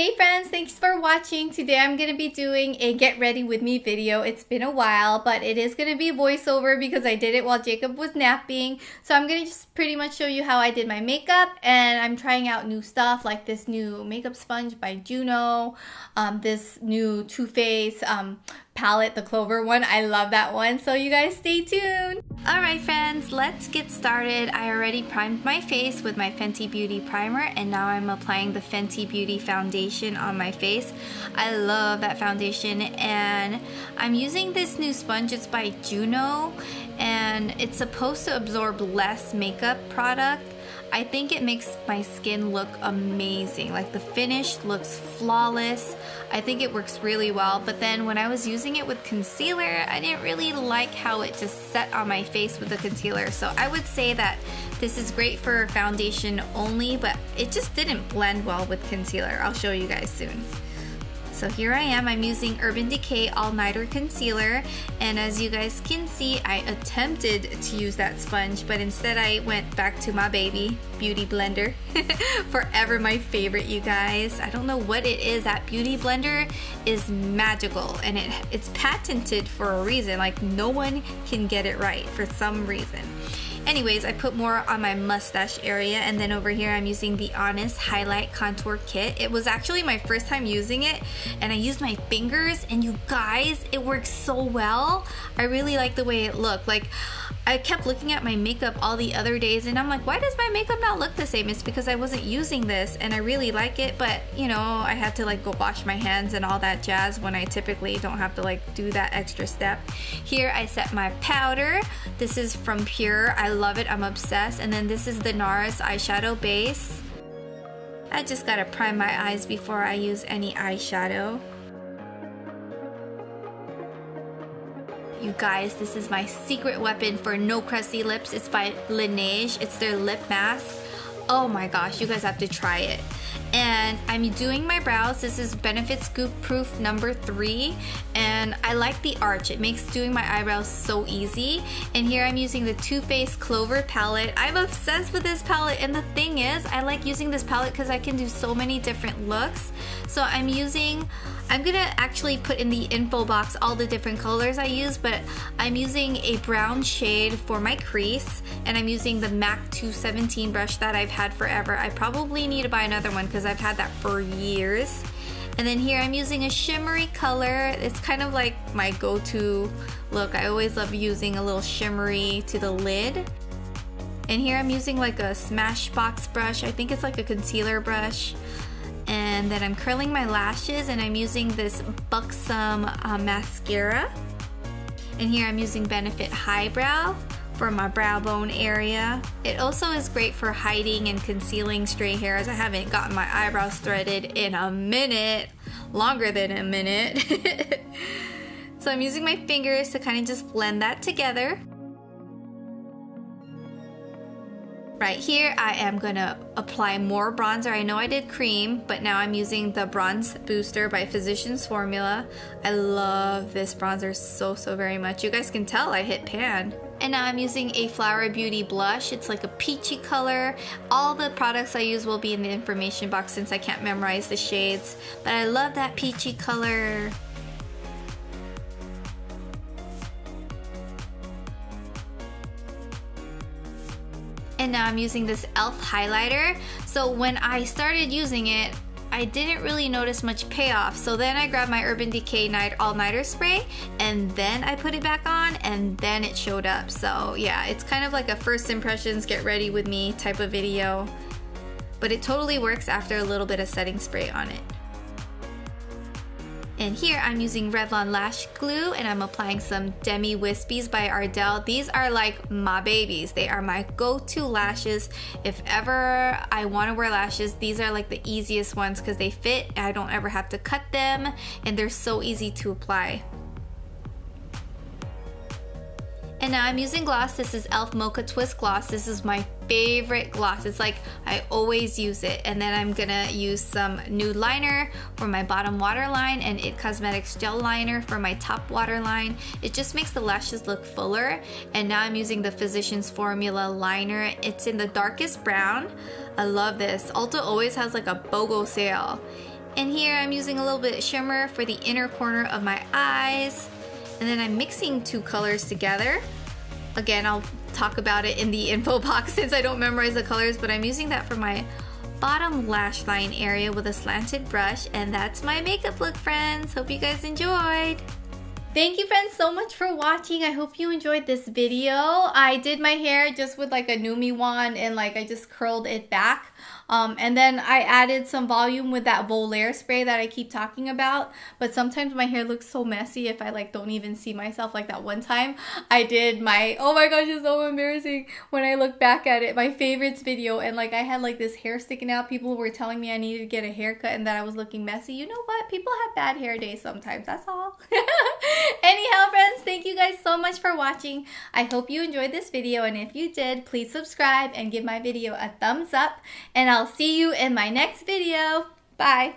Hey friends, thanks for watching. Today I'm going to be doing a get ready with me video. It's been a while, but it is going to be voiceover because I did it while Jacob was napping. So I'm going to just pretty much show you how I did my makeup, and I'm trying out new stuff like this new makeup sponge by Juno, this new Too Faced palette, the Clover one. I love that one, so you guys stay tuned. Alright friends, let's get started. I already primed my face with my Fenty Beauty primer, and now I'm applying the Fenty Beauty foundation on my face. I love that foundation, and I'm using this new sponge. It's by Juno, and it's supposed to absorb less makeup product. I think it makes my skin look amazing. Like the finish looks flawless. I think it works really well, but then when I was using it with concealer, I didn't really like how it just set on my face with the concealer. So I would say that this is great for foundation only, but it just didn't blend well with concealer. I'll show you guys soon. So here I am, I'm using Urban Decay All Nighter Concealer, and as you guys can see, I attempted to use that sponge, but instead I went back to my baby beauty blender. Forever my favorite, you guys. I don't know what it is. That beauty blender is magical, and it's patented for a reason. Like, no one can get it right for some reason. Anyways, I put more on my mustache area, and then over here I'm using the Honest Highlight Contour Kit. It was actually my first time using it, and I used my fingers, and you guys, it works so well. I really like the way it looked. Like, I kept looking at my makeup all the other days, and I'm like, why does my makeup not look the same? It's because I wasn't using this, and I really like it, but you know, I had to like go wash my hands and all that jazz when I typically don't have to like do that extra step. Here I set my powder. This is from Pure. I love it, I'm obsessed. And then this is the Nars eyeshadow base. I just gotta prime my eyes before I use any eyeshadow. You guys, this is my secret weapon for no crusty lips. It's by LANEIGE. It's their lip mask. Oh my gosh, you guys have to try it. And I'm doing my brows. This is Benefit Scoop Proof number 3, and I like the arch. It makes doing my eyebrows so easy. And here I'm using the Too Faced Clover palette. I'm obsessed with this palette, and the thing is, I like using this palette because I can do so many different looks. So I'm gonna actually put in the info box all the different colors I use, but I'm using a brown shade for my crease, and I'm using the MAC 217 brush that I've had forever. I probably need to buy another one because I've had that for years. And then here I'm using a shimmery color. It's kind of like my go-to look. I always love using a little shimmery to the lid. And here I'm using like a Smashbox brush. I think it's like a concealer brush. And then I'm curling my lashes, and I'm using this BUXOM mascara. And here I'm using Benefit Highbrow for my brow bone area. It also is great for hiding and concealing stray hairs. I haven't gotten my eyebrows threaded in a minute, longer than a minute. So I'm using my fingers to kind of just blend that together. Right here, I am gonna apply more bronzer. I know I did cream, but now I'm using the Bronze Booster by Physicians Formula. I love this bronzer so very much. You guys can tell I hit pan. And now I'm using a Flower Beauty blush. It's like a peachy color. All the products I use will be in the information box since I can't memorize the shades, but I love that peachy color. And now I'm using this e.l.f. highlighter. So when I started using it, I didn't really notice much payoff. So then I grabbed my Urban Decay All Nighter spray, and then I put it back on, and then it showed up. So yeah, it's kind of like a first impressions get ready with me type of video, but it totally works after a little bit of setting spray on it. And here I'm using Revlon Lash Glue, and I'm applying some Demi Wispies by Ardell. These are like my babies. They are my go-to lashes. If ever I want to wear lashes, these are like the easiest ones because they fit. I don't ever have to cut them, and they're so easy to apply. And now I'm using gloss. This is e.l.f. Mocha Twist Gloss. This is my favorite gloss. It's like I always use it. And then I'm gonna use some nude liner for my bottom waterline and IT Cosmetics gel liner for my top waterline. It just makes the lashes look fuller. And now I'm using the Physicians Formula liner. It's in the darkest brown. I love this. Ulta always has like a BOGO sale. And here I'm using a little bit of shimmer for the inner corner of my eyes. And then I'm mixing two colors together. Again, I'll talk about it in the info box since I don't memorize the colors, but I'm using that for my bottom lash line area with a slanted brush. And that's my makeup look, friends. Hope you guys enjoyed. Thank you, friends, so much for watching. I hope you enjoyed this video. I did my hair just with like a Numi wand and like I just curled it back. And then I added some volume with that Volair spray that I keep talking about. But sometimes my hair looks so messy if I like don't even see myself. Like that one time I did my, oh my gosh, it's so embarrassing when I look back at it, my favorites video, and like I had like this hair sticking out. People were telling me I needed to get a haircut and that I was looking messy. You know what? People have bad hair days sometimes. That's all. Anyhow, friends, thank you guys so much for watching. I hope you enjoyed this video, and if you did, please subscribe and give my video a thumbs up, and I'll see you in my next video. Bye.